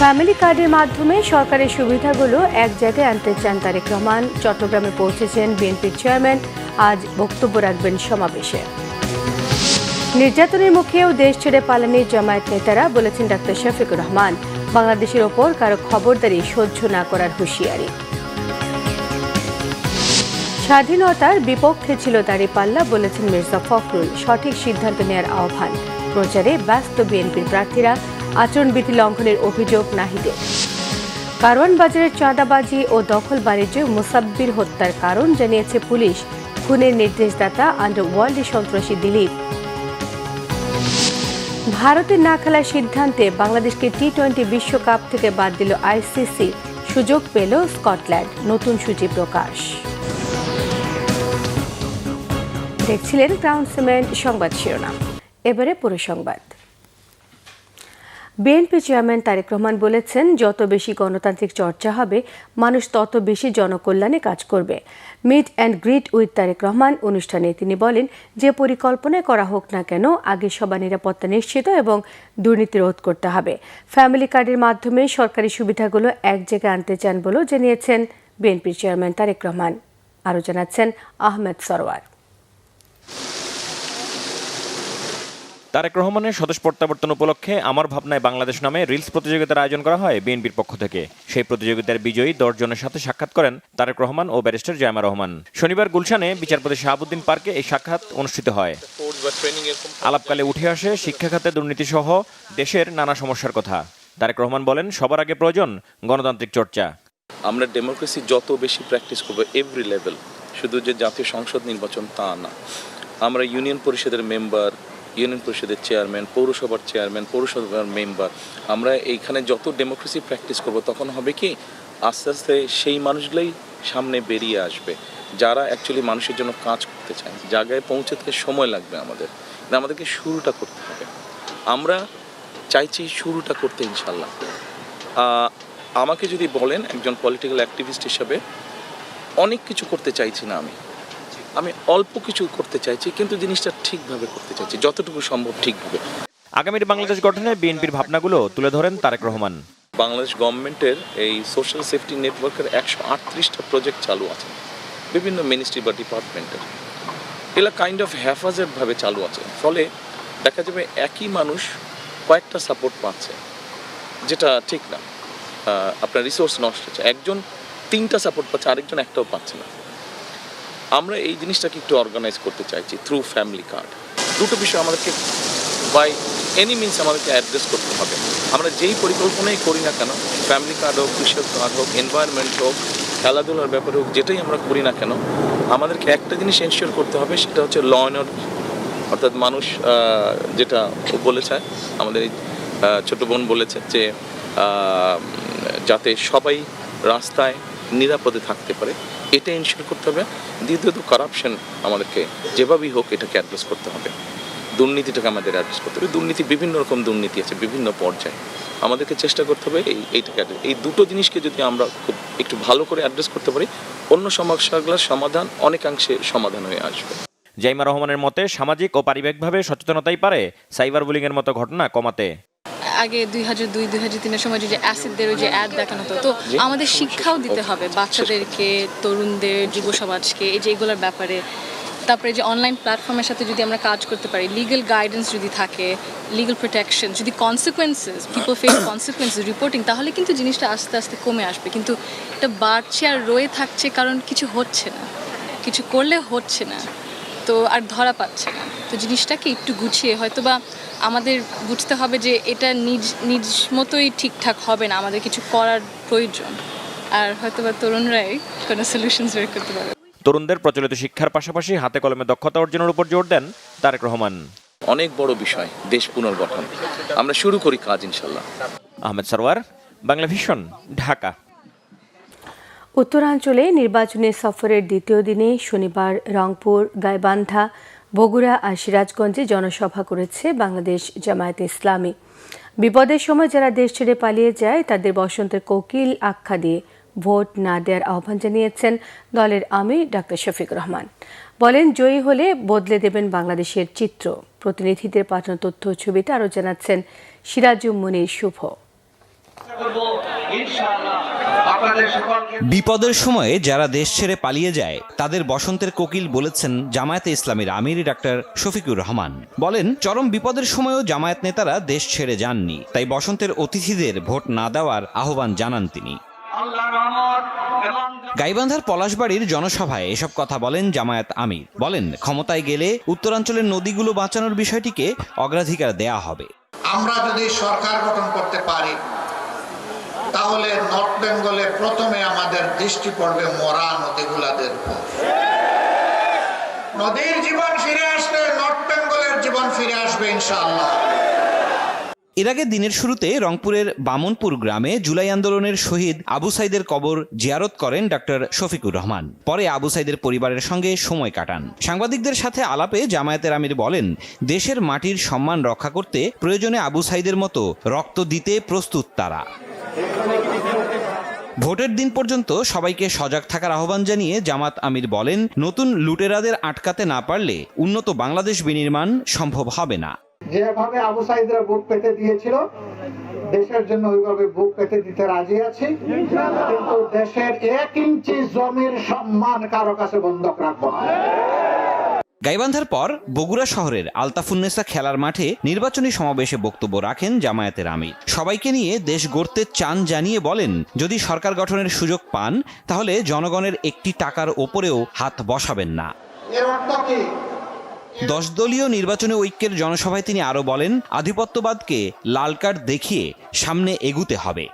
Family কার্ডের মাধ্যমে সরকারের সুবিধাগুলো এক জায়গায় আনতে চান তারেক রহমান। চট্টগ্রামে পৌঁছেছেন বিএনপির চেয়ারম্যান, আজ বক্তব্য রাখবেন সমাবেশে। নির্যাতনের মুখেও দেশ ছেড়ে পালানি জামায়াত নেতারা, বলেছেন ডাক্তার শফিকুর রহমান। বাংলাদেশের ওপর কারো খবরদারি সহ্য না করার হুঁশিয়ারি। স্বাধীনতার বিপক্ষে ছিল দাঁড়িপাল্লা, বলেছেন মির্জা ফখরুল। সঠিক সিদ্ধান্ত নেওয়ার আহ্বান। প্রচারে ব্যস্ত বিএনপির প্রার্থীরা, আচরণবিধি লঙ্ঘনের অভিযোগ নাহিদের। কারওয়ান বাজারের চাঁদাবাজি ও দখল বাণিজ্যে মুসাব্বির হত্যার কারণ জানিয়েছে পুলিশ। খুনের নির্দেশদাতা আন্ডারওয়ার্ল্ড সন্ত্রাসী দিলীপ। ভারতের না খেলার সিদ্ধান্তে বাংলাদেশকে টি-20 বিশ্বকাপ থেকে বাদ দিল আইসিসি। সুযোগ পেল স্কটল্যান্ড। নতুন সূচি প্রকাশ। দেখছিলেন ক্রাউন সিমেন্ট সংবাদ শিরোনাম। এবারে পুরো সংবাদ। বিএনপি চেয়ারম্যান তারেক রহমান বলেছেন, যত বেশি গণতান্ত্রিক চর্চা হবে, মানুষ তত বেশি জনকল্যাণে কাজ করবে। Meet and greet with Tarique Rahman অনুষ্ঠানে তিনি বলেন, যে পরিকল্পনায় করা হোক না কেন, আগে সবার নিরাপত্তা নিশ্চিত এবং দুর্নীতি রোধ করতে হবে। ফ্যামিলি কার্ডের মাধ্যমে সরকারি সুবিধাগুলো এক জায়গায় আনতে চান বলেও জানিয়েছেন বিএনপির চেয়ারম্যান তারেক রহমান। আরও জানাচ্ছেন আহমেদ সরওয়ার। তারেক রহমানের স্বদেশ প্রত্যাবর্তন উপলক্ষে আমার ভাবনায় বাংলাদেশ নামে রিলস প্রতিযোগিতার আয়োজন করা হয় বিএনপির পক্ষ থেকে। সেই প্রতিযোগিতার বিজয়ী 10 জনের সাথে সাক্ষাৎ করেন তারেক রহমান ও ব্যারিস্টার জায়মা রহমান। শনিবার গুলশানে বিচারপতি শাহাবুদ্দিন পার্কে এই সাক্ষাৎ অনুষ্ঠিত হয়। আলাপকালে উঠে আসে শিক্ষা খাতে দুর্নীতি সহ দেশের নানা সমস্যার কথা। তারেক রহমান বলেন, সবার আগে প্রয়োজন গণতান্ত্রিক চর্চা। আমরা ডেমোক্রেসি যত বেশি প্র্যাকটিস করবো এভরি লেভেল, শুধু যে জাতীয় সংসদ নির্বাচন তা না, আমরা ইউনিয়ন পরিষদের মেম্বার, ইউনিয়ন পরিষদের চেয়ারম্যান, পৌরসভার চেয়ারম্যান, পৌরসভার মেম্বার, আমরা এইখানে যত ডেমোক্রেসি প্র্যাকটিস করব, তখন হবে কি আস্তে আস্তে সেই মানুষগুলোই সামনে বেরিয়ে আসবে যারা অ্যাকচুয়ালি মানুষের জন্য কাজ করতে চায়। জায়গায় পৌঁছতে সময় লাগবে আমাদেরকে শুরুটা করতে হবে। আমরা চাইছি শুরুটা করতে, ইনশাল্লাহ। আমাকে যদি বলেন একজন পলিটিক্যাল অ্যাক্টিভিস্ট হিসাবে, অনেক কিছু করতে চাইছি না, আমি অল্প কিছু করতে চাইছি, কিন্তু জিনিসটা ঠিকভাবে করতে চাইছি, যতটুকু সম্ভব ঠিকভাবে। আগামীর বাংলাদেশ গঠনে বিএনপির ভাবনাগুলো তুলে ধরেন তারেক রহমান। বাংলাদেশ গভর্নমেন্টের এই সোশ্যাল সেফটি নেটওয়ার্কের 138টা প্রজেক্ট চালু আছে বিভিন্ন মিনিস্ট্রি বা ডিপার্টমেন্টের। এগুলো কাইন্ড অফ হ্যাফাজেডভাবে চালু আছে, ফলে দেখা যাবে একই মানুষ কয়েকটা সাপোর্ট পাচ্ছে, যেটা ঠিক না। আপনার রিসোর্স নষ্ট হচ্ছে, একজন 3টা সাপোর্ট পাচ্ছে, আরেকজন একটাও পাচ্ছে না। আমরা এই জিনিসটাকে একটু অর্গানাইজ করতে চাইছি থ্রু ফ্যামিলি কার্ড। দুটো বিষয় আমাদেরকে বাই এনি মিনস আমাদেরকে অ্যাড্রেস করতে হবে। আমরা যেই পরিকল্পনাই করি না কেন, ফ্যামিলি কার্ড হোক, কৃষক কার্ড হোক, এনভায়রনমেন্ট হোক, খেলাধুলার ব্যাপারে হোক, যেটাই আমরা করি না কেন, আমাদেরকে একটা জিনিস এনশিওর করতে হবে, সেটা হচ্ছে ল অ্যান্ড অর্ডার। অর্থাৎ মানুষ যেটা বলেছে, আমাদের এই ছোটো বোন বলেছে যে যাতে সবাই রাস্তায় নিরাপদে থাকতে পারে, এটা এনশিওর করতে হবে। দ্বিতীয়ত কারাপশন আমাদেরকে যেভাবেই হোক এটাকে অ্যাড্রেস করতে হবে। দুর্নীতিটাকে আমাদের অ্যাড্রেস করতে হবে। দুর্নীতি বিভিন্ন রকম দুর্নীতি আছে বিভিন্ন পর্যায়ে, আমাদেরকে চেষ্টা করতে হবে এইটাকে অ্যাড্রেস। এই দুটো জিনিসকে যদি আমরা খুব একটু ভালো করে অ্যাড্রেস করতে পারি, অন্য সমস্যাগুলোর সমাধান অনেকাংশে সমাধান হয়ে আসবে। জাইমা রহমানের মতে, সামাজিক ও পারিবারিকভাবে সচেতনতাই পারে সাইবার বুলিংয়ের মতো ঘটনা কমাতে। আগে 2002-2003 সময় যে অ্যাসিডদের যে অ্যাড দেখানো হতো, তো আমাদের শিক্ষাও দিতে হবে বাচ্চাদেরকে, তরুণদের, যুব সমাজকে এই যে এগুলোর ব্যাপারে। তারপরে যে অনলাইন প্ল্যাটফর্মের সাথে যদি আমরা কাজ করতে পারি, লিগ্যাল গাইডেন্স যদি থাকে, লিগ্যাল প্রোটেকশন, যদি consequences, people face consequences reporting, তাহলে কিন্তু জিনিসটা আস্তে আস্তে কমে আসবে। কিন্তু এটা বাড়ছে আর রয়ে থাকছে, কারণ কিছু হচ্ছে না, কিছু করলে হচ্ছে না, তো আর ধরা পাচ্ছে না। তো জিনিসটাকে একটু গুছিয়ে হয়তোবা আমাদের বুঝতে হবে যে এটা নিজ মতোই ঠিকঠাক হবে না, আমাদের কিছু করার প্রয়োজন। আর হয়তোবা তরুণরাই কোনো সলিউশনস বের করতে পারবে। তরুণদের প্রচলিত শিক্ষার পাশাপাশি হাতে কলমে দক্ষতা অর্জনের উপর জোর দেন তারেক রহমান। অনেক বড় বিষয় দেশ পুনর্গঠন, আমরা শুরু করি কাজ, ইনশাল্লাহ। আহমেদ সরওয়ার, বাংলা ভিশন, ঢাকা। উত্তরাঞ্চলে নির্বাচনী সফরের দ্বিতীয় দিনে শনিবার রংপুর, গাইবান্ধা, বগুড়া আর সিরাজগঞ্জে জনসভা করেছে বাংলাদেশ জামায়াতে ইসলামী। বিপদের সময় যারা দেশ ছেড়ে পালিয়ে যায় তাদের বসন্তের কোকিল আখ্যা দিয়ে ভোট না দেওয়ার আহ্বান জানিয়েছেন দলের আমির ডাক্তার শফিকুর রহমান। বলেন, জয়ী হলে বদলে দেবেন বাংলাদেশের চিত্র। প্রতিনিধিদের পাঠানো তথ্য ছবিতে আরও জানাচ্ছেন সিরাজুম মুনির শুভ। বিপদের সময়ে যারা দেশ ছেড়ে পালিয়ে যায় তাদের বসন্তের কোকিল বলেছেন জামায়াতে ইসলামীর আমির ডাক্তার শফিকুর রহমান। বলেন, চরম বিপদের সময়ও জামায়াত নেতারা দেশ ছেড়ে যাননি, তাই বসন্তের অতিথিদের ভোট না দেওয়ার আহ্বান জানান তিনি। গাইবান্ধার পলাশবাড়ির জনসভায় এসব কথা বলেন জামায়াত আমির। বলেন, ক্ষমতায় গেলে উত্তরাঞ্চলের নদীগুলো বাঁচানোর বিষয়টিকে অগ্রাধিকার দেয়া হবে। আমরা যদি সরকার গঠন করতে পারি তাহলে নর্থ বেঙ্গলে প্রথমে আমাদের দৃষ্টি পড়বে মরা নদীগুলাদের উপর। নদীর জীবন ফিরে আসলে নর্থ বেঙ্গলের জীবন ফিরে আসবে ইনশাআল্লাহ। এর আগে দিনের শুরুতে রংপুরের বামনপুর গ্রামে জুলাই আন্দোলনের শহীদ আবু সাইদের কবর জিয়ারত করেন ডাক্তার শফিকুর রহমান। পরে আবু সাইদের পরিবারের সঙ্গে সময় কাটান। সাংবাদিকদের সাথে আলাপে জামায়াতের আমির বলেন, দেশের মাটির সম্মান রক্ষা করতে প্রয়োজনে আবু সাইদের মতো রক্ত দিতে প্রস্তুত তারা। ভোটের দিন পর্যন্ত সবাইকে সজাগ থাকার আহ্বান জানিয়ে জামাত আমির বলেন, নতুন লুটেরাদের আটকাতে না পারলে উন্নত বাংলাদেশ বিনির্মাণ সম্ভব হবে না। যেভাবে আবু সাইদরা বুক পেতে দিয়েছিল, দেশের জন্য ওইভাবে বুক পেতে দিতে রাজি আছি, কিন্তু দেশের 1 ইঞ্চি জমির সম্মান কারো কাছে বন্ধক রাখবো না। গাইবান্ধার পর বগুড়া শহরের আলতাফুন্নেসা খেলার মাঠে নির্বাচনী সমাবেশে বক্তব্য রাখেন জামায়াতের আমির। সবাইকে নিয়ে দেশ গড়তে চান জানিয়ে বলেন, যদি সরকার গঠনের সুযোগ পান তাহলে জনগণের একটি টাকার ওপরেও হাত বসাবেন না। 10 দলীয় নির্বাচনী ঐক্যের জনসভায় তিনি আরো বলেন, আধিপত্যবাদকে লাল কার্ড দেখিয়ে সামনে এগুতে হবে।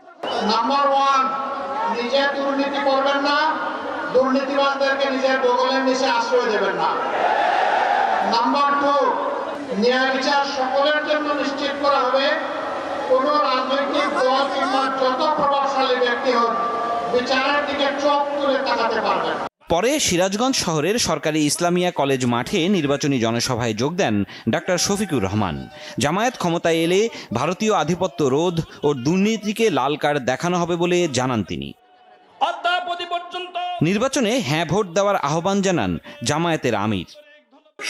নাম্বার 1, নিজে দুর্নীতি করবেন না, দুর্নীতিবাজদেরকে নিজের বগলের নিচে আশ্রয় দেবেন না। নাম্বার 2, ন্যায় বিচার সকলের জন্য নিশ্চিত করা হবে। কোন রাজনৈতিক দল কিংবা যত প্রভাবশালী ব্যক্তি হোক, বিচারের দিকে চোখ তুলে তাকাতে পারবেন না। পরে সিরাজগঞ্জ শহরের সরকারি ইসলামিয়া কলেজ মাঠে নির্বাচনী জনসভায় যোগ দেন ডাক্তার শফিকুর রহমান। জামায়াত ক্ষমতায় এলে ভারতীয় আধিপত্য রোধ ও দুর্নীতিকে লাল কার্ড দেখানো হবে বলে জানান তিনি। নির্বাচনে হ্যাঁ ভোট দেওয়ার আহ্বান জানান জামায়াতের আমির।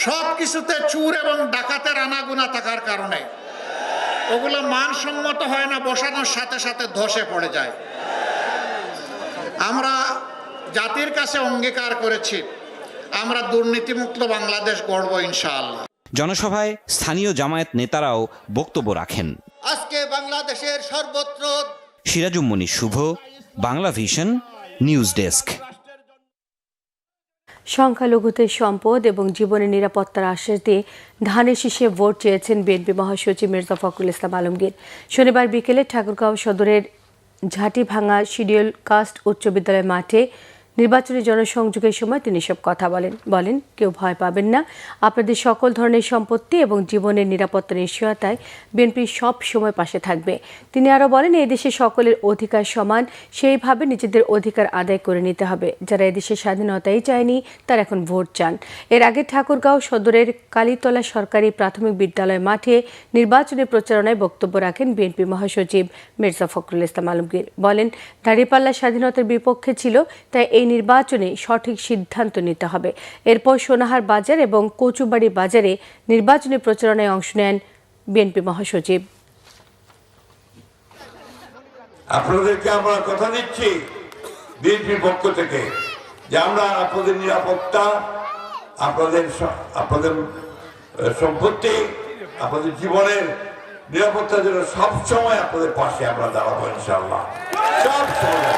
সবকিছুতে চুর এবং ডাকাতের আনাগুনা থাকার কারণে ওগুলো মানসম্মত হয় না, বসানোর সাথে সাথে ধসে পড়ে যায়। আমরা জাতির কাছে অঙ্গীকার করেছি, আমরা দুর্নীতিমুক্ত বাংলাদেশ গড়ব ইনশাআল্লাহ। জনসভায় স্থানীয় জামায়াত নেতারাও বক্তব্য রাখেন। আজকে বাংলাদেশের সর্বত্র। সিরাজুম মনির শুভ, বাংলা ভিশন, নিউজ ডেস্ক। সংখ্যালঘুদের সম্পদ এবং জীবনের নিরাপত্তার আশ্বাস দিয়ে ধানের শীষে ভোট চেয়েছেন বিএনপি মহাসচিব মির্জা ফখরুল ইসলাম আলমগীর। শনিবার বিকেলে ঠাকুরগাঁও সদরের ঝাঁটিভাঙা শিডিউল কাস্ট উচ্চ বিদ্যালয় মাঠে নির্বাচনী জনসংযোগের সময় তিনি সব কথা বলেন, কেউ ভয় পাবেন না, আপনাদের সকল ধরনের সম্পত্তি এবং জীবনের নিরাপত্তার নিশ্চয়তায় বিএনপি সব সময় পাশে থাকবে। তিনি আরও বলেন, এই দেশে সকলের অধিকার সমান, সেইভাবে নিজেদের অধিকার আদায় করে নিতে হবে। যারা এদেশের স্বাধীনতাই চায়নি তারা এখন ভোট চান। এর আগে ঠাকুরগাঁও সদরের কালীতলা সরকারি প্রাথমিক বিদ্যালয় মাঠে নির্বাচনী প্রচারণায় বক্তব্য রাখেন বিএনপি মহাসচিব মির্জা ফখরুল ইসলাম আলমগীর। বলেন, দাঁড়িপাল্লা স্বাধীনতার বিপক্ষে ছিল, তাই এই নির্বাচনে সঠিক সিদ্ধান্ত নিতে হবে। এরপর সোনাহার বাজার এবং কচুবাড়ি বাজারে নির্বাচনী প্রচারণায় অংশ নেন বিএনপি মহাসচিব। আপনাদেরকে আমরা কথা দিচ্ছি বিএনপির পক্ষ থেকে যে আমরা আপনাদের নিরাপত্তা, আপনাদের সম্পত্তি, আপনাদের জীবনের নিরাপত্তার জন্য সবসময় আপনাদের পাশে আমরা দাঁড়াবো ইনশাআল্লাহ। সব সময়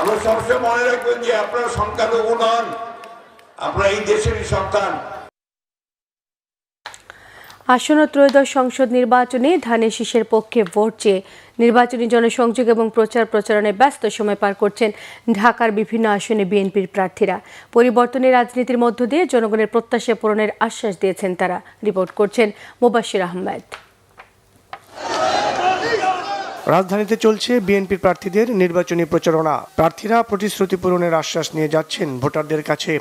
আমরা সবসময় মনে রাখবেন যে আপনারা সংখ্যালঘু নন, আপনারা এই দেশেরই সন্তান। আসন্ন ত্রয়োদশ সংসদ নির্বাচনে ধানের শীষের পক্ষে ভোট চেয়ে নির্বাচনী জনসংযোগ এবং প্রচারণায় ব্যস্ত সময় পার করছেন ঢাকার বিভিন্ন আসনে বিএনপির প্রার্থীরা। পরিবর্তনের রাজনীতির মধ্য দিয়ে জনগণের প্রত্যাশা পূরণের আশ্বাস দিয়েছেন তারা। রিপোর্ট করছেন মোবাশ্বির আহমেদ। রাজধানীতে চলছে বিএনপির প্রার্থীদের নির্বাচনী প্রচারণা। প্রার্থীরা প্রতিশ্রুতি পূরণের আশ্বাস নিয়ে যাচ্ছেন ভোটারদের কাছে।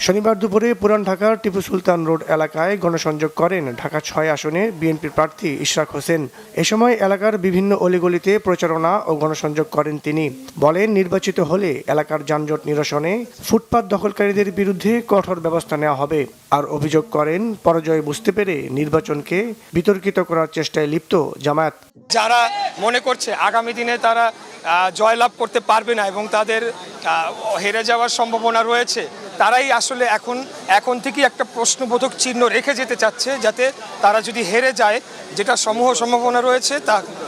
শনিবার দুপুরে পুরান ঢাকার টিপু সুলতান রোড এলাকায় গণসংযোগ করেন ঢাকা 6 আসনে বিএনপির প্রার্থী ইশরাক হোসেন। এ সময় এলাকার বিভিন্ন অলিগলিতে প্রচারণা ও গণসংযোগ করেন তিনি। বলেন, নির্বাচিত হলে এলাকার যানজট নিরসনে ফুটপাত দখলকারীদের বিরুদ্ধে কঠোর ব্যবস্থা নেওয়া হবে। আর অভিযোগ করেন, পরাজয় বুঝতে পেরে নির্বাচনকে বিতর্কিত করার চেষ্টায় লিপ্ত জামায়াত। যারা মনে করছে আগামী দিনে তারা জয়লাভ করতে পারবে না এবং তাদের হেরে যাওয়ার সম্ভাবনা রয়েছে, তারাই আসলে এখন থেকেই একটা প্রশ্নবোধক চিহ্ন রেখে যেতে চাচ্ছে, যাতে তারা যদি হেরে যায়, যেটা সম্ভাবনা রয়েছে,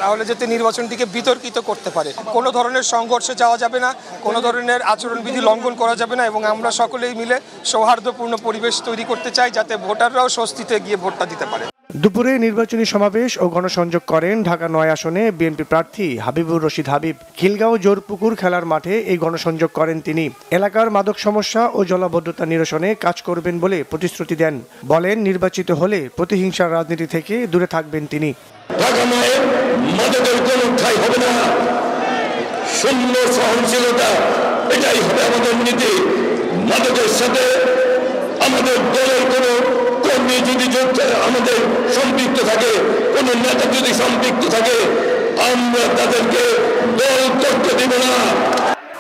তাহলে যাতে নির্বাচনটিকে বিতর্কিত করতে পারে। কোনো ধরনের সংঘর্ষে যাওয়া যাবে না, কোনো ধরনের আচরণবিধি লঙ্ঘন করা যাবে না এবং আমরা সকলেই মিলে সৌহার্দ্যপূর্ণ পরিবেশ তৈরি করতে চাই, যাতে ভোটাররাও স্বস্তিতে গিয়ে ভোটটা দিতে পারে। দুপুরে নির্বাচনী সমাবেশ ও গণসংযোগ করেন ঢাকা ৯ আসনে বিএনপি প্রার্থী হাবিবুর রশিদ হাবিব। খিলগাঁও জোরপুকুর খেলার মাঠে এই গণসংযোগ করেন তিনি। এলাকার মাদক সমস্যা ও জলাবদ্ধতা নিরসনে কাজ করবেন বলে প্রতিশ্রুতি দেন। বলেন, নির্বাচিত হলে প্রতিহিংসার রাজনীতি থেকে দূরে থাকবেন তিনি। মাদকের কোনো ঠাঁই হবে না, শূন্য সহনশীলতা, এটাই হবে আমাদের নীতি। মাদকের সাথে আমাদের দলের কোনো কর্মী যদি আমাদের সম্পৃক্ত থাকে, কোনো নেতা যদি সম্পৃক্ত থাকে, আমরা তাদেরকে দল করতে দেব না।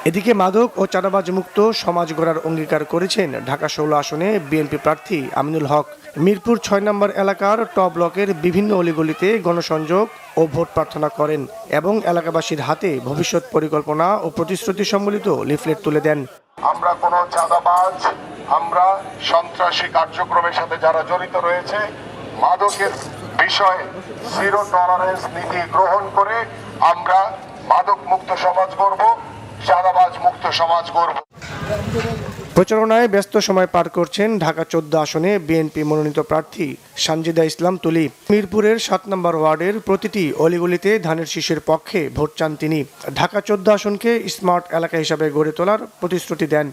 এদিকে মাদক ও চাঁদাবাজ মুক্ত সমাজ গড়ার অঙ্গীকার করেছেন ঢাকা ১৬ আসনে বিএনপি প্রার্থী আমিনুল হক। মিরপুর ৬ নম্বর এলাকার ট ব্লকের বিভিন্ন অলিগলিতে গণসংযোগ ও ভোট প্রার্থনা করেন এবং এলাকাবাসীর হাতে ভবিষ্যৎ পরিকল্পনা ও প্রতিশ্রুতি সম্বলিত লিফলেট তুলে দেন। আমরা কোনো চাঁদাবাজ, আমরা সন্ত্রাসী কার্যক্রমের সাথে যারা জড়িত রয়েছে, মাদকের বিষয়ে জিরো টলারেন্স নীতি গ্রহণ করে আমরা মাদক মুক্ত সমাজ গড়ব, চাঁদাবাজ মুক্ত সমাজ গড়ব। প্রচারণায় ব্যস্ত সময় পার করছেন ঢাকা ১৪ আসনে বিএনপি মনোনীত প্রার্থী সানজিদা ইসলাম তুলি। মিরপুরের ৭ নম্বর ওয়ার্ডের প্রতিটি অলিগলিতে ধানের শীষের পক্ষে ভোট চান তিনি। ঢাকা ১৪ আসনকে স্মার্ট এলাকা হিসাবে গড়ে তোলার প্রতিশ্রুতি দেন।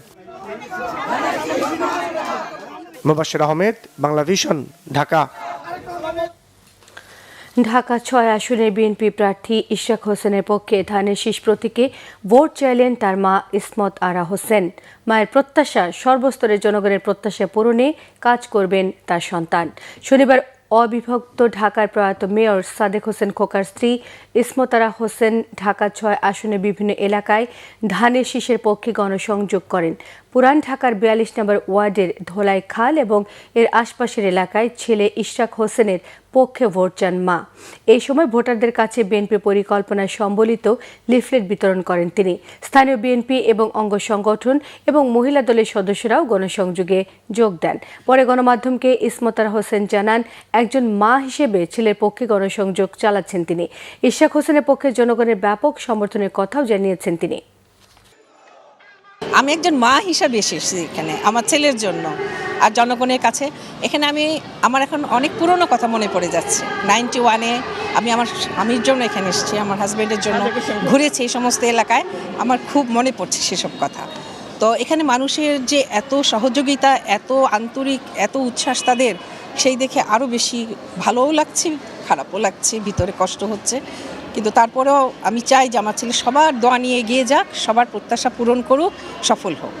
মোবাশ্বের আহমেদ, বাংলা ভিশন, ঢাকা। ঢাকা ৬ আসনের বিএনপি প্রার্থী ইশরাক হোসেনের পক্ষে ধানের শীষ প্রতীকে ভোট চাইলেন তার মা ইসমত আরা হোসেন। মায়ের প্রত্যাশা, সর্বস্তরের জনগণের প্রত্যাশা পূরণে কাজ করবেন তার সন্তান। শনিবার অবিভক্ত ঢাকার প্রয়াত মেয়র সাদেক হোসেন খোকার স্ত্রী ইসমত আরা হোসেন ঢাকা ৬ আসনের বিভিন্ন এলাকায় ধানের শীষের পক্ষে গণসংযোগ করেন। পুরান ঢাকার ৪২ নম্বর ওয়ার্ডের ধোলাই খাল এবং এর আশপাশের এলাকায় ছেলে ইশরাক হোসেনের পক্ষে ভোট চান মা। এই সময় ভোটারদের কাছে বিএনপি পরিকল্পনা সম্বলিত লিফলেট বিতরণ করেন তিনি। স্থানীয় বিএনপি এবং অঙ্গ সংগঠন এবং মহিলা দলের সদস্যরাও গণসংযোগে যোগ দেন। পরে গণমাধ্যমকে ইসমত আরা হোসেন জানান, একজন মা হিসেবে ছেলের পক্ষে গণসংযোগ চালাচ্ছেন তিনি। ইশরাক হোসেনের পক্ষে জনগণের ব্যাপক সমর্থনের কথাও জানিয়েছেন তিনি। আমি একজন মা হিসাবে এসেছি এখানে আমার ছেলের জন্য আর জনগণের কাছে। এখানে আমার এখন অনেক পুরনো কথা মনে পড়ে যাচ্ছে। 91-এ আমি আমার স্বামীর জন্য এখানে এসেছি, আমার হাজব্যান্ডের জন্য ঘুরেছি এই সমস্ত এলাকায়। আমার খুব মনে পড়ছে সেসব কথা। তো এখানে মানুষের যে এত সহযোগিতা, এত আন্তরিক, এত উচ্ছ্বাস তাদের, সেই দেখে আরও বেশি ভালোও লাগছে, খারাপও লাগছে, ভিতরে কষ্ট হচ্ছে। কিন্তু তারপরেও আমি চাই যে আমার ছেলে সবার দোয়া নিয়ে এগিয়ে যাক, সবার প্রত্যাশা পূরণ করুক, সফল হোক।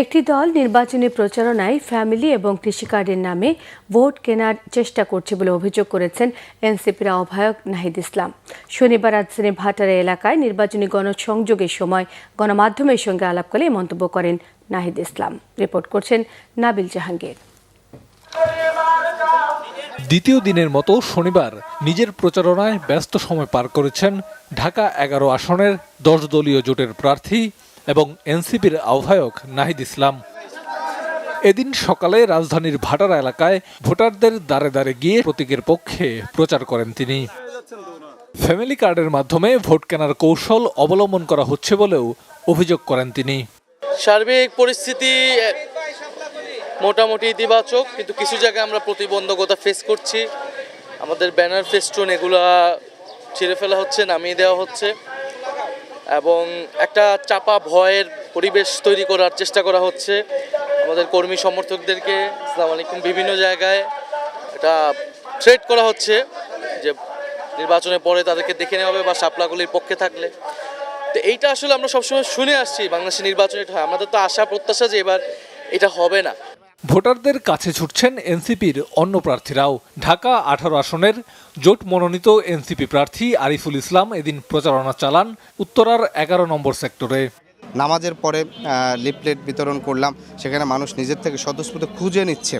একটি দল নির্বাচনী প্রচারণায় ফ্যামিলি এবং কৃষি কার্ডের নামে ভোট কেনার চেষ্টা করছে বলে অভিযোগ করেছেন এনসিপির আহ্বায়ক নাহিদ ইসলাম। শনিবার রাজধানীর ভাটারা এলাকায় নির্বাচনী গণসংযোগের সময় গণমাধ্যমের সঙ্গে আলাপকালে মন্তব্য করেন নাহিদ ইসলাম। রিপোর্ট করছেন নাবিল জাহাঙ্গীর। দ্বিতীয় দিনের মতো শনিবার নিজের প্রচারণায় ব্যস্ত সময় পার করেছেন ঢাকা ১১ আসনের ১০ দলীয় জোটের প্রার্থী এবং এনসিপির আহ্বায়ক নাহিদ ইসলাম। এদিন সকালে রাজধানীর ভাটারা এলাকায় ভোটারদের দ্বারে দ্বারে গিয়ে প্রতীকের পক্ষে প্রচার করেন তিনি। ফ্যামিলি কার্ডের মাধ্যমে ভোট কেনার কৌশল অবলম্বন করা হচ্ছে বলেও অভিযোগ করেন তিনি। সার্বিক পরিস্থিতি মোটামুটি ইতিবাচক, কিন্তু কিছু জায়গায় আমরা প্রতিবন্ধকতা ফেস করছি। আমাদের ব্যানার ফেস্টুন এগুলা ছিঁড়ে ফেলা হচ্ছে, নামিয়ে দেওয়া হচ্ছে এবং একটা চাপা ভয়ের পরিবেশ তৈরি করার চেষ্টা করা হচ্ছে। আমাদের কর্মী সমর্থকদেরকে আসসালামু আলাইকুম বিভিন্ন জায়গায় এটা থ্রেট করা হচ্ছে যে নির্বাচনের পরে তাদেরকে দেখে নেওয়া হবে বা শাপলাগুলির পক্ষে থাকলে। তো এইটা আসলে আমরা সবসময় শুনে আসছি বাংলাদেশের নির্বাচনে এটা হয়, আমাদের তো আশা প্রত্যাশা যে এবার এটা হবে না। ভোটারদের কাছে ছুটছেন এনসিপির অন্য প্রার্থীরাও। ঢাকা ১৮ আসনের জোট মনোনীত এনসিপি প্রার্থী আরিফুল ইসলাম এদিন প্রচারণা চালান উত্তরার ১১ নম্বর সেক্টরে। নামাজের পরে লিফলেট বিতরণ করলাম, সেখানে মানুষ নিজের থেকে স্বতঃস্ফূর্ত খুঁজে নিচ্ছে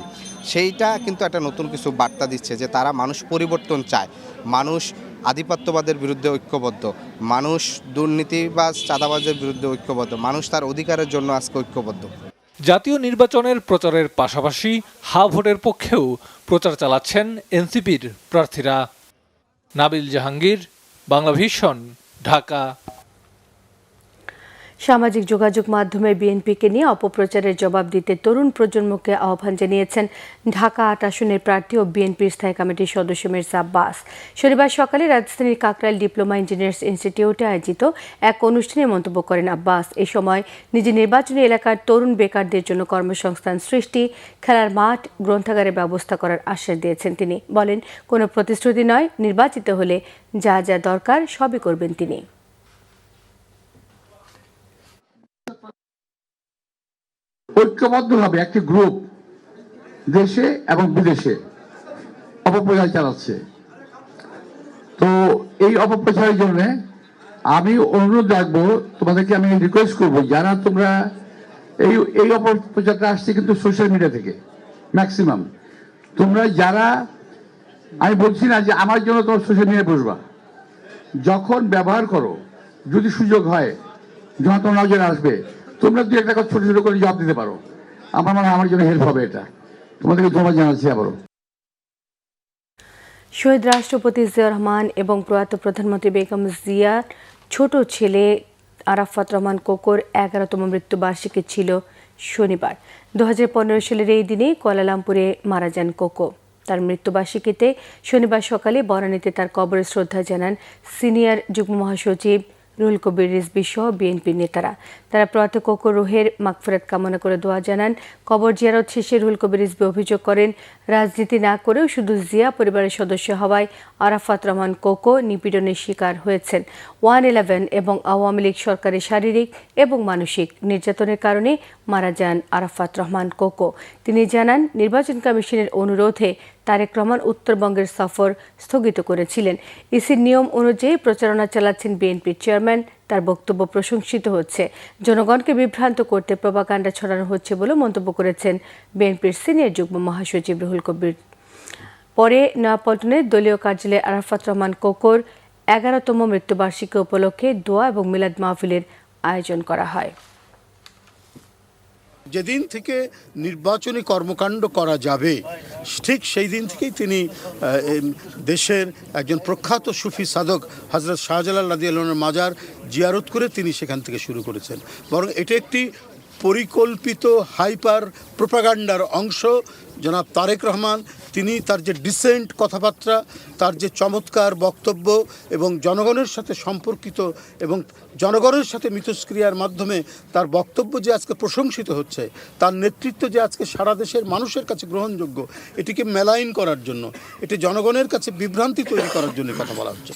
সেইটা কিন্তু একটা নতুন কিছু বার্তা দিচ্ছে যে তারা মানুষ পরিবর্তন চায়, মানুষ আধিপত্যবাদের বিরুদ্ধে ঐক্যবদ্ধ, মানুষ দুর্নীতিবাজ চাঁদাবাজের বিরুদ্ধে ঐক্যবদ্ধ, মানুষ তার অধিকারের জন্য আজকে ঐক্যবদ্ধ। জাতীয় নির্বাচনের প্রচারের পাশাপাশি হা ভোটের পক্ষেও প্রচার চালাচ্ছেন এনসিপির প্রার্থীরা। নাবিল জাহাঙ্গীর, বাংলা ভিশন, ঢাকা। সামাজিক যোগাযোগ মাধ্যমে বিএনপিকে নিয়ে অপপ্রচারের জবাব দিতে তরুণ প্রজন্মকে আহ্বান জানিয়েছেন ঢাকা ৮ আসনের প্রার্থী ও বিএনপির স্থায়ী কমিটির সদস্য মির্জা আব্বাস। শনিবার সকালে রাজধানীর কাকরাইল ডিপ্লোমা ইঞ্জিনিয়ার্স ইনস্টিটিউটে আয়োজিত এক অনুষ্ঠানে মন্তব্য করেন আব্বাস। এ সময় নিজের নির্বাচনী এলাকার তরুণ বেকারদের জন্য কর্মসংস্থান সৃষ্টি, খেলার মাঠ, গ্রন্থাগারের ব্যবস্থা করার আশ্বাস দিয়েছেন তিনি। বলেন, কোনো প্রতিশ্রুতি নয়, নির্বাচিত হলে যা যা দরকার সবই করবেন তিনি। ঐক্যবদ্ধভাবে একটি গ্রুপ দেশে এবং বিদেশে অপপ্রচার চালাচ্ছে, তো এই অপপ্রচারের জন্য আমি অনুরোধ রাখবো, তোমাদেরকে আমি রিকোয়েস্ট করবো, যারা তোমরা এই অপপ্রচারটা আসছে কিন্তু সোশ্যাল মিডিয়া থেকে ম্যাক্সিমাম, তোমরা যারা, আমি বলছি না যে আমার জন্য তোমার সোশ্যাল মিডিয়া বসবা, যখন ব্যবহার করো, যদি সুযোগ হয়, যখন তোমার নজরে আসবে, তোমরা দু একটা ছোট ছোট করে জবাব দিতে পারো, আমার মনে হয় আমার জন্য হেল্প হবে। এটা তোমাদেরকে ধন্যবাদ জানাচ্ছি আবারও। শহীদ রাষ্ট্রপতি জিয়াউর রহমান এবং প্রয়াত প্রধানমন্ত্রী বেগম জিয়ার ছোট ছেলে আরাফাত রহমান কোকোর 11তম মৃত্যুবার্ষিকী ছিল শনিবার। 2015 সালের এই দিনে কুয়ালালামপুরে মারা যান কোকো। তার মৃত্যুবার্ষিকীতে শনিবার সকালে বনানীতে তার কবরে শ্রদ্ধা জানান সিনিয়র যুগ্ম মহাসচিব রুহুল কবির রিজভী সহ বিএনপির নেতারা। তারা প্রয়াত কোকো রুহের মাগফিরাত কামনা করে দোয়া জানান। কবর জিয়ারত শেষে রুহুল কবির রিজভী অভিযোগ করেন, রাজনীতি না করেও শুধু জিয়া পরিবারের সদস্য হওয়ায় আরাফাত রহমান কোকো নিপীড়নের শিকার হয়েছেন। 111 এবং আওয়ামী লীগ সরকারের শারীরিক এবং মানসিক নির্যাতনের কারণে মারা যান আরাফাত রহমান কোকো। তিনি জানান, নির্বাচন কমিশনের অনুরোধে তারেক রহমান উত্তরবঙ্গের সফর স্থগিত করেছিলেন। ইসির নিয়ম অনুযায়ী প্রচারণা চালাচ্ছেন বিএনপির চেয়ারম্যান। তার বক্তব্য প্রশংসিত হচ্ছে। জনগণকে বিভ্রান্ত করতে প্রপাগান্ডা ছড়ানো হচ্ছে বলে মন্তব্য করেছেন বিএনপির সিনিয়র যুগ্ম মহাসচিব রুহুল কবির। পরে নয়াপল্টনের দলীয় কার্যালয়ে আরাফাত রহমান কোকোর 11তম মৃত্যুবার্ষিকী উপলক্ষে দোয়া এবং মিলাদ মাহফিলের আয়োজন করা হয়। যেদিন থেকে নির্বাচনী কর্মকাণ্ড করা যাবে, ঠিক সেই দিন থেকেই তিনি দেশের একজন প্রখ্যাত সুফি সাধক হজরত শাহজালাল রাদিয়াল্লাহুর মাজার জিয়ারত করে তিনি সেখান থেকে শুরু করেছেন। বরং এটা একটি পরিকল্পিত হাইপার প্রোপাগান্ডার অংশ। জনাব তারেক রহমান তিনি তার যে ডিসেন্ট কথাবার্তা, তার যে চমৎকার বক্তব্য এবং জনগণের সাথে সম্পর্কিত এবং জনগণের সাথে মিথস্ক্রিয়ার মাধ্যমে তার বক্তব্য যে আজকে প্রশংসিত হচ্ছে, তার নেতৃত্ব যে আজকে সারা দেশের মানুষের কাছে গ্রহণযোগ্য, এটিকে মেলাইন করার জন্য, এটি জনগণের কাছে বিভ্রান্তি তৈরি করার জন্য কথা বলা হচ্ছে।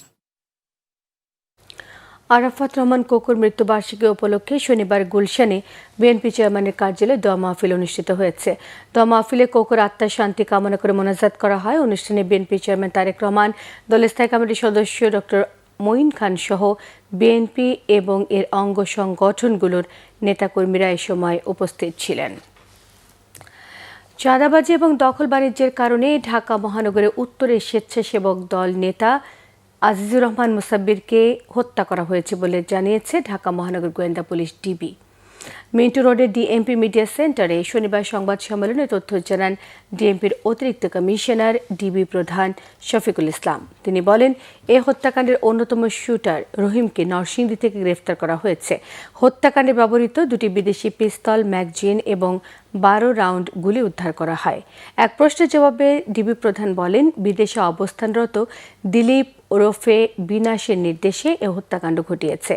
আরাফাত রহমান কোকোর মৃত্যুবার্ষিকী উপলক্ষে শনিবার গুলশানে বিএনপি চেয়ারম্যানের কার্যালয়ে দোয়া মাহফিল অনুষ্ঠিত হয়েছে। দোয়া মাহফিলে কোকোর আত্মার শান্তি কামনা করে মোনাজাত করা হয়। অনুষ্ঠানে বিএনপি চেয়ারম্যান তারেক রহমান, দলের স্থায়ী কমিটির সদস্য ডক্টর মঈন খান সহ বিএনপি এবং এর অঙ্গ সংগঠনগুলোর নেতাকর্মীরা এ সময় উপস্থিত ছিলেন। চাঁদাবাজি এবং দখল বাণিজ্যের কারণে ঢাকা মহানগরের উত্তরের স্বেচ্ছাসেবক দল নেতা আজিজুর রহমান মুসাব্বিরকে হত্যা করা হয়েছে বলে জানিয়েছে ঢাকা মহানগর গোয়েন্দা পুলিশ ডিবি। মিন্টু রোডের ডিএমপি মিডিয়া সেন্টারে শনিবার সংবাদ সম্মেলনে তথ্য জানান ডিএমপির অতিরিক্ত কমিশনার ডিবি প্রধান শফিকুল ইসলাম। তিনি বলেন, এই হত্যাকাণ্ডের অন্যতম শুটার রহিমকে নরসিংদী থেকে গ্রেফতার করা হয়েছে। হত্যাকাণ্ডে ব্যবহৃত দুটি বিদেশি পিস্তল, ম্যাগজিন এবং 12 রাউন্ড গুলি উদ্ধার করা হয়। এক প্রশ্নের জবাবে ডিবি প্রধান বলেন, বিদেশে অবস্থানরত দিলীপ ওরফে বিনাশের নির্দেশে এ হত্যাকাণ্ড ঘটিয়েছে।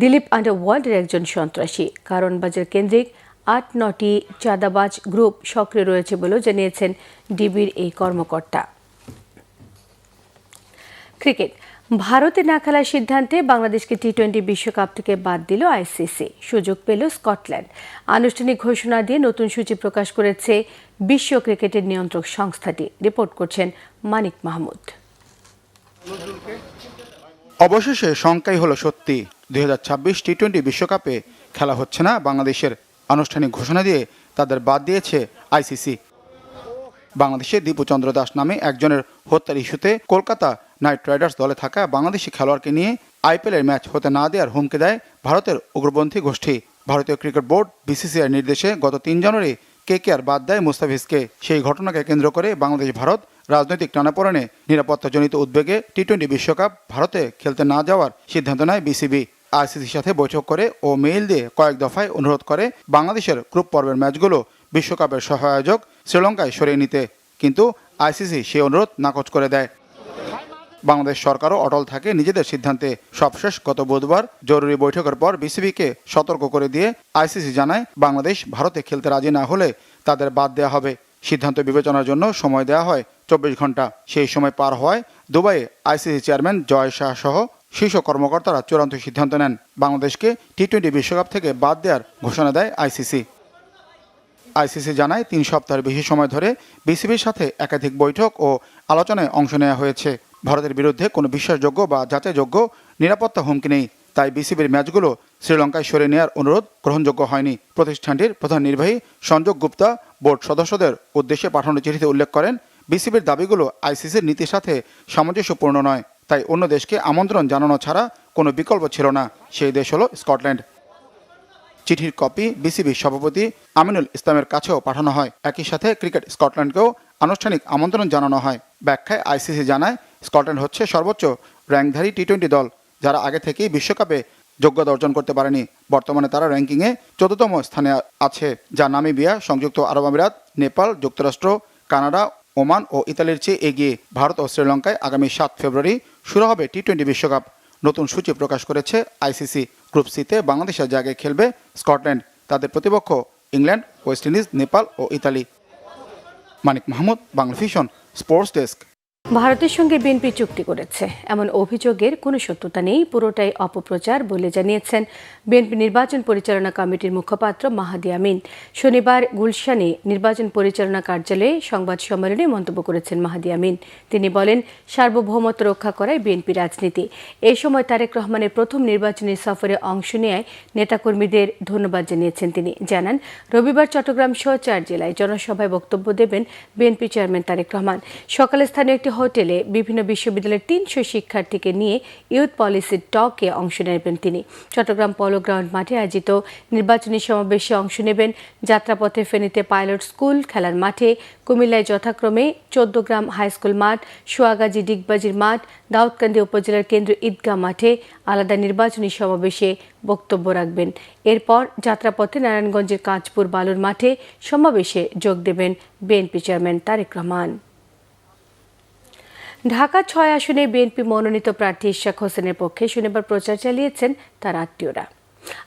দিলীপ আন্ডারওয়ার্ল্ডের একজন সন্ত্রাসী। কারণ বাজার কেন্দ্রিক 8-9টি চাঁদাবাজ গ্রুপ সক্রিয় রয়েছে বলেও জানিয়েছেন ডিবির এই কর্মকর্তা। ক্রিকেট, ভারতে না খেলার সিদ্ধান্তে বাংলাদেশকে টি-20 বিশ্বকাপ থেকে বাদ দিল আইসিসি। সুযোগ পেল স্কটল্যান্ড। আনুষ্ঠানিক ঘোষণা দিয়ে নতুন সূচি প্রকাশ করেছে বিশ্ব ক্রিকেটের নিয়ন্ত্রক সংস্থাটি। রিপোর্ট করছেন মানিক মাহমুদ। অবশেষে শঙ্কাই হলো সত্যি, 2026 টি-20 বিশ্বকাপে খেলা হচ্ছে না বাংলাদেশের। আনুষ্ঠানিক ঘোষণা দিয়ে তাদের বাদ দিয়েছে আইসিসি। বাংলাদেশে দীপু চন্দ্র দাস নামে একজনের হত্যার ইস্যুতে কলকাতা নাইট রাইডার্স দলে থাকা বাংলাদেশি খেলোয়াড়কে নিয়ে আইপিএলের ম্যাচ হতে না দেওয়ার হুমকি দেয় ভারতের উগ্রপন্থী গোষ্ঠী। ভারতীয় ক্রিকেট বোর্ড বিসিসিআই নির্দেশে গত ৩ জানুয়ারি কেকেআর বাদ দেয় মুস্তাফিজকে। সেই ঘটনাকে কেন্দ্র করে বাংলাদেশ ভারত রাজনৈতিক টানাপোড়েনে নিরাপত্তাজনিত উদ্বেগে টি-20 বিশ্বকাপ ভারতে খেলতে না যাওয়ার সিদ্ধান্ত নেয় বিসিবি। আইসিসির সাথে বৈঠক করে ও মেইল দিয়ে কয়েক দফায় অনুরোধ করে বাংলাদেশের গ্রুপ পর্বের ম্যাচগুলো বিশ্বকাপের সহ আয়োজক শ্রীলঙ্কায় সরিয়ে নিতে, কিন্তু আইসিসি সেই অনুরোধ নাকচ করে দেয়। বাংলাদেশ সরকারও অটল থাকে নিজেদের সিদ্ধান্তে। সবশেষ গত বুধবার জরুরি বৈঠকের পর বিসিবিকে সতর্ক করে দিয়ে আইসিসি জানায় বাংলাদেশ ভারতে খেলতে রাজি না হলে তাদের বাদ দেওয়া হবে। সিদ্ধান্ত বিবেচনার জন্য সময় দেওয়া হয় 24 ঘন্টা। সেই সময় পার হওয়ায় দুবাইয়ে আইসিসি চেয়ারম্যান জয় শাহ সহ শীর্ষ কর্মকর্তারা চূড়ান্ত সিদ্ধান্ত নেন, বাংলাদেশকে টি-20 বিশ্বকাপ থেকে বাদ দেওয়ার ঘোষণা দেয় আইসিসি। আইসিসি জানায় 3 সপ্তাহের বেশি সময় ধরে বিসিবির সাথে একাধিক বৈঠক ও আলোচনায় অংশ নেওয়া হয়েছে। ভারতের বিরুদ্ধে কোনো বিশ্বাসযোগ্য বা যাচাইযোগ্য নিরাপত্তা হুমকি নেই, তাই বিসিবির ম্যাচগুলো শ্রীলঙ্কায় সরিয়ে নেওয়ার অনুরোধ গ্রহণযোগ্য হয়নি। প্রতিষ্ঠানটির প্রধান নির্বাহী সঞ্জয় গুপ্তা বোর্ড সদস্যদের উদ্দেশ্যে পাঠানো চিঠিতে উল্লেখ করেন, বিসিবির দাবিগুলো আইসিসির নীতির সাথে সামঞ্জস্যপূর্ণ নয়, তাই অন্য দেশকে আমন্ত্রণ জানানো ছাড়া কোনো বিকল্প ছিল না। সেই দেশ হলো স্কটল্যান্ড। চিঠির কপি বিসিবির সভাপতি আমিনুল ইসলামের কাছেও পাঠানো হয়। একই সাথে ক্রিকেট স্কটল্যান্ডকেও আনুষ্ঠানিক আমন্ত্রণ জানানো হয়। ব্যাখ্যায় আইসিসি জানায়, স্কটল্যান্ড হচ্ছে সর্বোচ্চ র্যাঙ্কধারী টি-20 দল, যারা আগে থেকেই বিশ্বকাপে যোগ্যতা অর্জন করতে পারেনি। বর্তমানে তারা র্যাঙ্কিংয়ে 14তম স্থানে আছে, যা নামিবিয়া, সংযুক্ত আরব আমিরাত, নেপাল, যুক্তরাষ্ট্র, কানাডা, ওমান ও ইতালির চেয়ে এগিয়ে। ভারত ও শ্রীলঙ্কায় আগামী 7 ফেব্রুয়ারি শুরু হবে টি-20 বিশ্বকাপ। নতুন সূচি প্রকাশ করেছে আইসিসি। গ্রুপ সিতে বাংলাদেশের জায়গায় খেলবে স্কটল্যান্ড, তাদের প্রতিপক্ষ ইংল্যান্ড, ওয়েস্ট ইন্ডিজ, নেপাল ও Italy. Manik Mahmud, Bangla Vision, sports desk. ভারতের সঙ্গে বিএনপি চুক্তি করেছে এমন অভিযোগের কোনো সত্যতা নেই, পুরোটাই অপপ্রচার বলে জানিয়েছেন বিএনপি নির্বাচন পরিচালনা কমিটির মুখপাত্র মাহাদি আমিন। শনিবার গুলশানে নির্বাচন পরিচালনা কার্যালয়ে সংবাদ সম্মেলনে মন্তব্য করেছেন মাহাদি আমিন। তিনি বলেন, সার্বভৌমত্ব রক্ষা করায় বিএনপি রাজনীতি। এই সময় তারেক রহমানের প্রথম নির্বাচনী সফরে অংশ নেয় নেতাকর্মীদের ধন্যবাদ জানিয়েছেন। তিনি জানান, রবিবার চট্টগ্রাম সহ 4 জেলায় জনসভায় বক্তব্য দেবেন বিএনপি চেয়ারম্যান তারেক রহমান। সকালে স্থানীয় একটি হোটেলে বিভিন্ন বিশ্ববিদ্যালয়ের 300 শিক্ষার্থীকে নিয়ে ইউথ পলিসি টকে অংশ নেবেন তিনি। চট্টগ্রাম পলো গ্রাউন্ড মাঠে আয়োজিত নির্বাচনী সমাবেশে অংশ নেবেন। যাত্রাপথে ফেনীতে পাইলট স্কুল খেলার মাঠে, কুমিল্লায় যথাক্রমে 14 গ্রাম হাইস্কুল মাঠ, সোয়াগাজী ডিগবাজির মাঠ, দাউদকান্দি উপজেলার কেন্দ্রীয় ঈদগাহ মাঠে আলাদা নির্বাচনী সমাবেশে বক্তব্য রাখবেন। এরপর যাত্রাপথে নারায়ণগঞ্জের কাঁচপুর বালুর মাঠে সমাবেশে যোগ দেবেন বিএনপি চেয়ারম্যান তারেক রহমান। ঢাকা 6 আসনে বিএনপি মনোনীত প্রার্থী ইশরাক হোসেনের পক্ষে শনিবার প্রচার চালিয়েছেন তার আত্মীয়রা।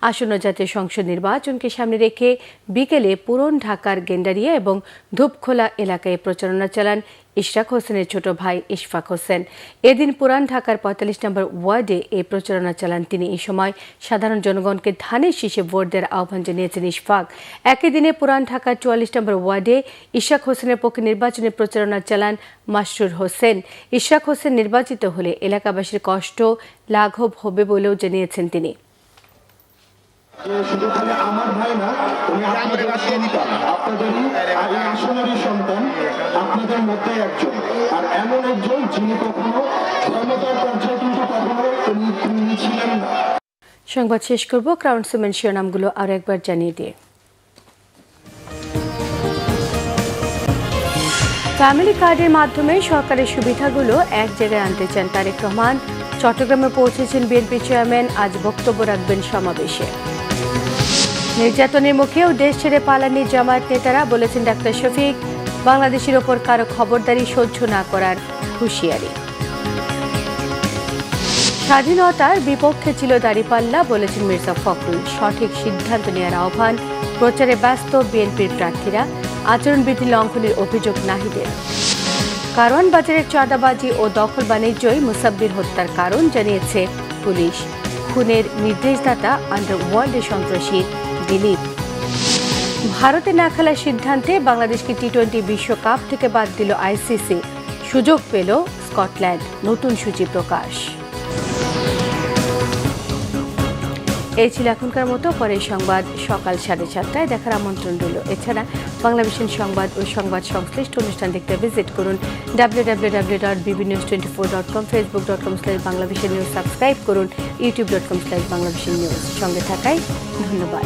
আসন্ন জাতীয় সংসদ নির্বাচনকে সামনে রেখে বিকেলে পুরন ঢাকার গেন্ডারিয়া এবং ধূপখোলা এলাকায় প্রচারণা চালান ইশরাক হোসেনের ছোট ভাই ইশফাক হোসেন। এদিন পুরান ঢাকার 45 নম্বর ওয়ার্ডে এই প্রচারণা চালান তিনি। এই সময় সাধারণ জনগণকে ধানের শীষে ভোট দেওয়ার আহ্বান জানিয়েছেন ইশফাক। একই দিনে পুরান ঢাকার 44 নম্বর ওয়ার্ডে ইশরাক হোসেনের পক্ষে নির্বাচনী প্রচারণা চালান মাসরুর হোসেন। ইশরাক হোসেন নির্বাচিত হলে এলাকাবাসীর কষ্ট লাঘব হবে বলেও জানিয়েছেন তিনি। শুধু খালি আমার ভাই না, উনি আপনাদের সন্তান, আপনাদেরই এই আসনেরই সন্তান, আপনাদের মধ্যে একজন, আর এমন একজন যিনি কখনো ক্ষমতার পর্যায়ে কিন্তু কখনো তিনি ছিলেন না। সংবাদ শেষ করব ক্রাউন সিমেন্ট শিরোনামগুলো আর একবার জানিয়ে দিয়ে। ফ্যামিলি কার্ডের মাধ্যমে সরকারের সুবিধাগুলো এক জায়গায় আনতে চান তারেক রহমান। চট্টগ্রামে পৌঁছেছেন বিএনপি চেয়ারম্যান, আজ বক্তব্য রাখবেন সমাবেশে। নির্যাতনের মুখেও দেশ ছেড়ে পালানি জামায়াত নেতারা, বলেছেন ডাক্তার শফিক। বাংলাদেশের ওপর কারো খবরদারি সহ্য না করার হুঁশিয়ারি। স্বাধীনতার বিপক্ষে ছিল দাঁড়িপাল্লা, বলেছেন মির্জা ফখরুল। সঠিক সিদ্ধান্ত নেওয়ার আহ্বান। প্রচারে ব্যস্ত বিএনপির প্রার্থীরা। আচরণবিধি লঙ্ঘনের অভিযোগ নাহিদের। কারওয়ান বাজারের চাঁদাবাজি ও দখল বাণিজ্যই মুসাব্বির হত্যার কারণ, জানিয়েছে পুলিশ। খুনের নির্দেশদাতা আন্ডারওয়ার্ল্ডের সন্ত্রাসী দিলীপ। ভারতে না খেলার সিদ্ধান্তে বাংলাদেশকে টি-20 বিশ্বকাপ থেকে বাদ দিল আইসিসি। সুযোগ পেল স্কটল্যান্ড, নতুন সূচি প্রকাশ। এই ছিল এখনকার মতো। পরের সংবাদ সকাল 7:30টায় দেখার আমন্ত্রণ রইল। এছাড়া বাংলাভিশন সংবাদ ও সংবাদ সংশ্লিষ্ট অনুষ্ঠান দেখতে ভিজিট করুন www.bbnews24.com, facebook.com/banglavishnnews, সাবস্ক্রাইব করুন youtube.com/banglavishnnews। সঙ্গে থাকায় ধন্যবাদ।